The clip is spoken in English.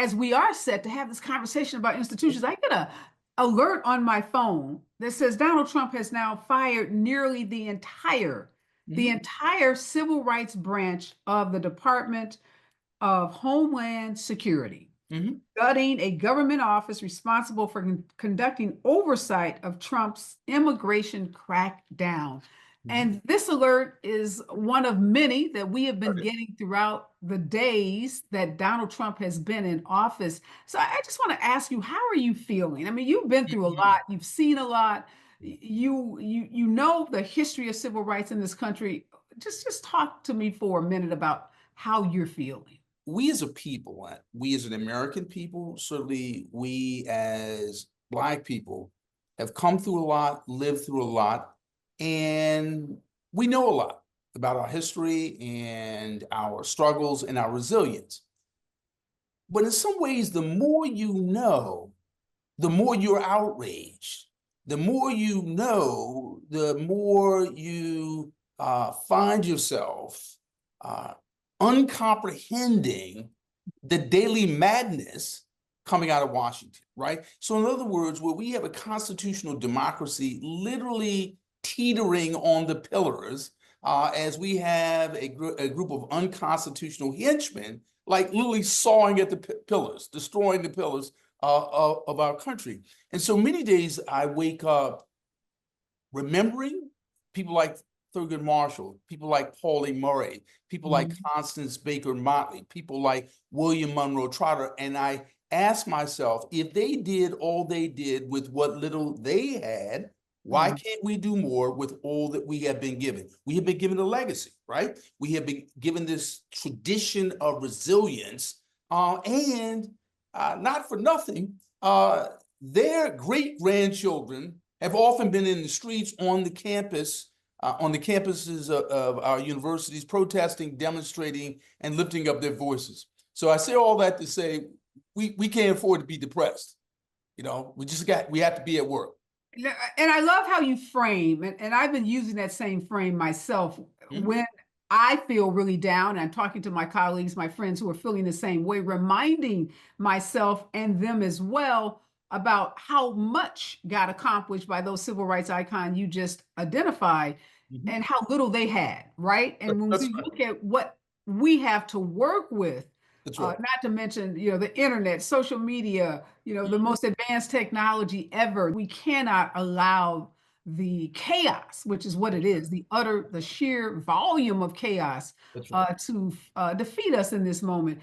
as we are set to have this conversation about institutions, I get a alert on my phone that says Donald Trump has now fired nearly the Mhm. entire civil rights branch of the Department of Homeland Security, Mhm. gutting a government office responsible for conducting oversight of Trump's immigration crackdown. Mhm. And this alert is one of many that we have been Right. getting throughout the days that Donald Trump has been in office. So I just want to ask you, how are you feeling? I mean, you've been through a Mhm. lot, you've seen a lot, you know the history of civil rights in this country. Just talk to me for a minute about how you're feeling. We as a people, we as an American people, certainly we as Black people have come through a lot, lived through a lot, and we know a lot about our history and our struggles and our resilience. But in some ways, the more you know, the more you're outraged. The more you know, the more you find yourself uh, uncomprehending the daily madness coming out of Washington, right? So, in other words, where we have a constitutional democracy literally teetering on the pillars, as we have a group of unconstitutional henchmen, like literally sawing at the pillars, destroying the pillars of our country. And so many days I wake up remembering people like Thurgood Marshall, people like Paulie Murray, people like Mhm. Constance Baker Motley, people like William Monroe Trotter. And I ask myself, if they did all they did with what little they had, why Mhm. can't we do more with all that we have been given? We have been given a legacy, right? We have been given this tradition of resilience, and not for nothing, their great grandchildren have often been in the streets on the campuses of our universities, protesting, demonstrating, and lifting up their voices. So I say all that to say we can't afford to be depressed. We have to be at work. Yeah, and I love how you frame, and I've been using that same frame myself Mhm. when I feel really down. And I'm talking to my colleagues, my friends who are feeling the same way, reminding myself and them as well about how much got accomplished by those civil rights icons you just identified Mhm. and how little they had, right? And when That's we right. look at what we have to work with, That's right. not to mention, the internet, social media, the Mhm. most advanced technology ever. We cannot allow the chaos, which is what it is, the sheer volume of chaos That's right. to defeat us in this moment.